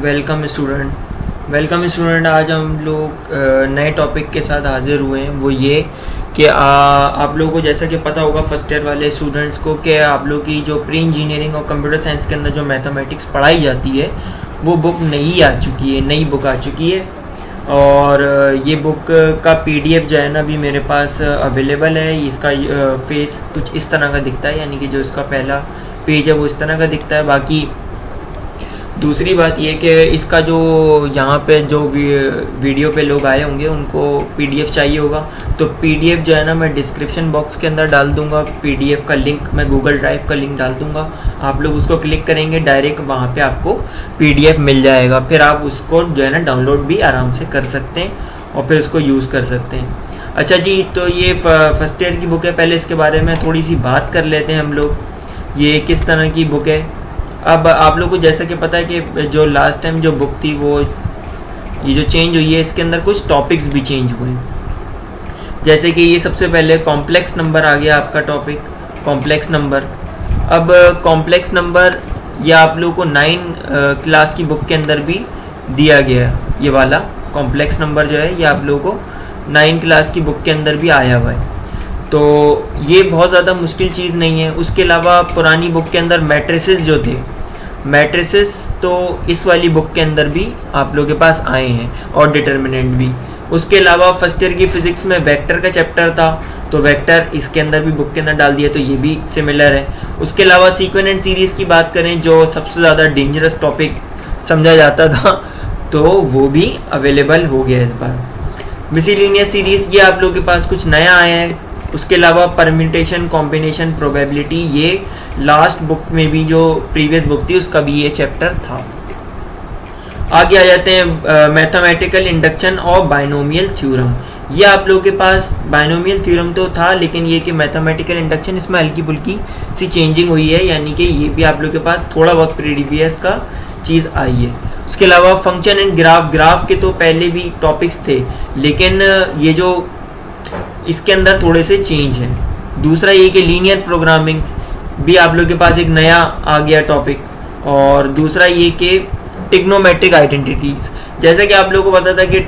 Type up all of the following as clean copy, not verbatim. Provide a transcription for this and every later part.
Welcome student. आज हम लोग नए टॉपिक के साथ हाजिर हुए हैं। वो ये कि आप लोगों को जैसा कि पता होगा फर्स्ट ईयर वाले स्टूडेंट्स को कि आप लोग की जो प्री इंजीनियरिंग और कंप्यूटर साइंस के अंदर जो मैथमेटिक्स पढ़ाई जाती है वो बुक नई बुक आ चुकी है। और ये बुक का पीडीएफ जो है ना अभी मेरे पास अवेलेबल है। इसका फेस कुछ इस तरह का दिखता है, यानी कि जो इसका पहला पेज है वो इस तरह का दिखता है। बाकी दूसरी बात ये कि इसका जो यहाँ पे जो वीडियो पे लोग आए होंगे उनको पीडीएफ चाहिए होगा, तो पीडीएफ जो है ना मैं डिस्क्रिप्शन बॉक्स के अंदर डाल दूँगा। पीडीएफ का लिंक मैं गूगल ड्राइव का लिंक डाल दूँगा। आप लोग उसको क्लिक करेंगे, डायरेक्ट वहाँ पे आपको पीडीएफ मिल जाएगा। फिर आप उसको जो है ना डाउनलोड भी आराम से कर सकते हैं और फिर उसको यूज़ कर सकते हैं। अच्छा जी, तो ये फर्स्ट ईयर की बुक है। पहले इसके बारे में थोड़ी सी बात कर लेते हैं हम लोग, ये किस तरह की बुक है। अब आप लोग को जैसा कि पता है कि जो लास्ट टाइम जो बुक थी वो ये जो चेंज हुई है, इसके अंदर कुछ टॉपिक्स भी चेंज हुए। जैसे कि ये सबसे पहले कॉम्प्लेक्स नंबर आ गया आपका टॉपिक, कॉम्प्लेक्स नंबर। अब कॉम्प्लेक्स नंबर ये आप लोगों को 9 क्लास की बुक के अंदर भी दिया गया है। ये वाला कॉम्प्लेक्स नंबर जो है ये आप लोगों को 9 क्लास की बुक के अंदर भी आया हुआ है, तो ये बहुत ज़्यादा मुश्किल चीज़ नहीं है। उसके अलावा पुरानी बुक के अंदर मैट्रिसेस जो थे, मैट्रिसेस तो इस वाली बुक के अंदर भी आप लोगों के पास आए हैं और डिटर्मिनेंट भी। उसके अलावा फर्स्ट ईयर की फिज़िक्स में वेक्टर का चैप्टर था, तो वेक्टर इसके अंदर भी बुक के अंदर डाल दिया, तो ये भी सिमिलर है। उसके अलावा सीक्वेंस एंड सीरीज़ की बात करें, जो सबसे ज़्यादा डेंजरस टॉपिक समझा जाता था, तो वो भी अवेलेबल हो गया इस बार। मिसलिनियस सीरीज़ ये आप लोगों के पास कुछ नया आया है। उसके अलावा परम्यूटेशन, कॉम्बिनेशन, प्रोबेबिलिटी, ये लास्ट बुक में भी जो प्रीवियस बुक थी उसका भी ये चैप्टर था। आगे आ जाते हैं मैथमेटिकल इंडक्शन और बाइनोमियल थ्योरम। ये आप लोगों के पास बाइनोमियल थ्योरम तो था, लेकिन ये कि मैथमेटिकल इंडक्शन इसमें हल्की फुल्की सी चेंजिंग हुई है, यानी कि ये भी आप लोगों के पास थोड़ा बहुत प्रीवियस का चीज़ आई है। उसके अलावा फंक्शन एंड ग्राफ के तो पहले भी टॉपिक्स थे, लेकिन ये जो इसके अंदर थोड़े से चेंज है। दूसरा ये कि लीनियर प्रोग्रामिंग भी आप लोगों के पास एक नया आ गया टॉपिक। और दूसरा ये कि टिग्नोमेट्रिक आइडेंटिटीज़, जैसा कि आप लोगों को पता था कि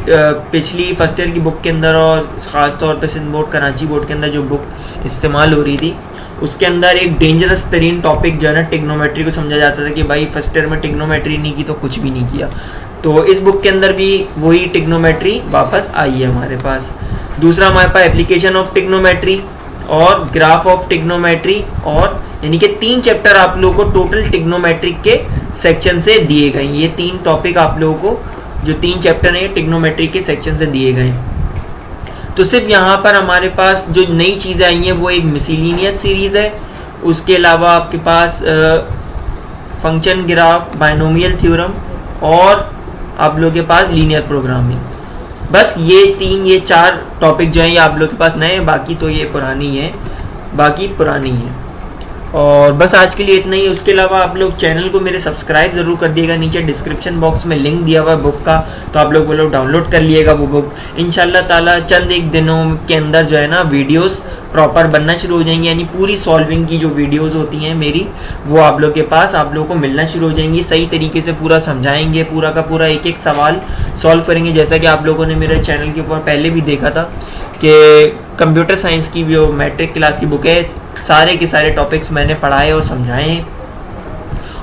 पिछली फर्स्ट ईयर की बुक के अंदर और ख़ास तौर पर सिंध बोर्ड, कराची बोर्ड के अंदर जो बुक इस्तेमाल हो रही थी उसके अंदर एक डेंजरस तरीन टॉपिक जो है ना टिग्नोमेट्री को समझा जाता था कि भाई फर्स्ट ईयर में टिग्नोमेट्री नहीं की तो कुछ भी नहीं किया। तो इस बुक के अंदर भी वही टिग्नोमेट्री वापस आई है हमारे पास। दूसरा हमारे पास एप्लीकेशन ऑफ टिग्नोमेट्री और ग्राफ ऑफ टिग्नोमेट्री, और यानी कि 3 चैप्टर आप लोगों को टोटल टिग्नोमेट्रिक के सेक्शन से दिए गए। ये 3 टॉपिक आप लोगों को जो 3 चैप्टर हैं टिग्नोमेट्री के सेक्शन से दिए गए। तो सिर्फ यहाँ पर हमारे पास जो नई चीज़ें आई हैं वो एक मिसलिनियस सीरीज़ है। उसके अलावा आपके पास फंक्शन ग्राफ, बाइनोमियल थ्योरम और आप लोगों के पास लीनियर प्रोग्रामिंग। बस ये 4 टॉपिक जो हैं ये आप लोग के पास नए हैं, बाकी तो ये पुरानी है। और बस आज के लिए इतना ही। उसके अलावा आप लोग चैनल को मेरे सब्सक्राइब ज़रूर कर दिएगा। नीचे डिस्क्रिप्शन बॉक्स में लिंक दिया हुआ है बुक का, तो आप लोग वो लोग डाउनलोड कर लिएगा वो बुक। इंशाल्लाह ताला चंद एक दिनों के अंदर जो है ना वीडियोस प्रॉपर बनना शुरू हो जाएंगी, यानी पूरी सॉल्विंग की जो वीडियोस होती हैं मेरी वो आप लोग के पास आप लोगों को मिलना शुरू हो जाएंगी। सही तरीके से पूरा समझाएंगे, पूरा का पूरा एक एक सवाल सॉल्व करेंगे। जैसा कि आप लोगों ने मेरे चैनल के ऊपर पहले भी देखा था कि कंप्यूटर साइंस की जो मैट्रिक क्लास की बुक है, सारे के सारे टॉपिक्स मैंने पढ़ाए और समझाए हैं।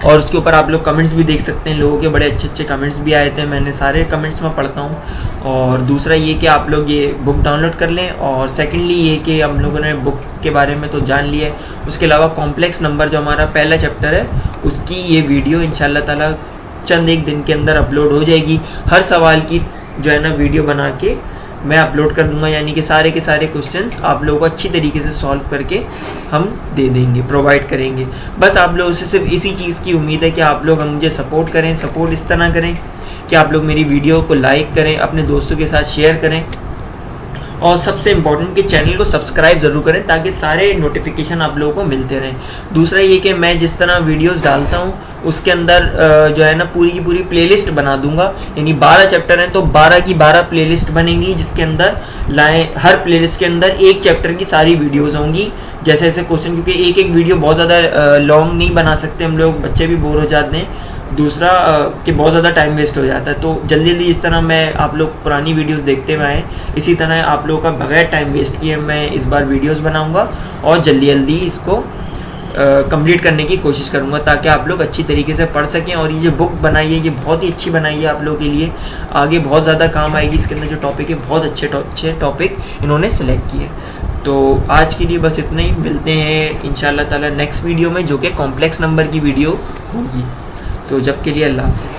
और उसके ऊपर आप लोग कमेंट्स भी देख सकते हैं, लोगों के बड़े अच्छे अच्छे कमेंट्स भी आए थे, मैंने सारे कमेंट्स में पढ़ता हूँ। और दूसरा ये कि आप लोग ये बुक डाउनलोड कर लें। और सेकेंडली ये कि हम लोगों ने बुक के बारे में तो जान लिया है। उसके अलावा कॉम्प्लेक्स नंबर जो हमारा पहला चैप्टर है उसकी ये वीडियो इंशाल्लाह ताला चंद एक दिन के अंदर अपलोड हो जाएगी। हर सवाल की जो है ना वीडियो बना के मैं अपलोड कर दूंगा, यानी कि सारे के सारे क्वेश्चंस आप लोगों को अच्छी तरीके से सॉल्व करके हम दे देंगे, प्रोवाइड करेंगे। बस आप लोगों से सिर्फ इसी चीज़ की उम्मीद है कि आप लोग मुझे सपोर्ट करें। सपोर्ट इस तरह करें कि आप लोग मेरी वीडियो को लाइक करें, अपने दोस्तों के साथ शेयर करें, और सबसे इम्पोर्टेंट कि चैनल को सब्सक्राइब ज़रूर करें ताकि सारे नोटिफिकेशन आप लोगों को मिलते रहें। दूसरा ये कि मैं जिस तरह वीडियोस डालता हूँ उसके अंदर जो है ना पूरी की पूरी प्लेलिस्ट बना दूंगा, यानी 12 चैप्टर हैं तो 12 की 12 प्लेलिस्ट बनेंगी, जिसके अंदर हर प्लेलिस्ट के अंदर एक चैप्टर की सारी वीडियोस होंगी। जैसे जैसे क्वेश्चन, क्योंकि एक एक वीडियो बहुत ज़्यादा लॉन्ग नहीं बना सकते हम लोग, बच्चे भी बोर हो जाते हैं। दूसरा कि बहुत ज़्यादा टाइम वेस्ट हो जाता है। तो जल्दी जल्दी इस तरह मैं आप लोग पुरानी वीडियोस देखते हुए आए, इसी तरह आप लोगों का बगैर टाइम वेस्ट किए मैं इस बार वीडियोस बनाऊंगा और जल्दी जल्दी इसको कंप्लीट करने की कोशिश करूंगा, ताकि आप लोग अच्छी तरीके से पढ़ सकें। और ये जो बुक बनाई है ये बहुत ही अच्छी बनाई है आप लोगों के लिए, आगे बहुत ज़्यादा काम आएगी। इसके अंदर जो टॉपिक है बहुत अच्छे टॉपिक इन्होंने सेलेक्ट किए। तो आज के लिए बस इतना ही, मिलते हैं इंशाल्लाह ताला नेक्स्ट वीडियो में, जो कि कॉम्प्लेक्स नंबर की वीडियो होगी। तो जब के लिए अल्लाह हाफ़िज़।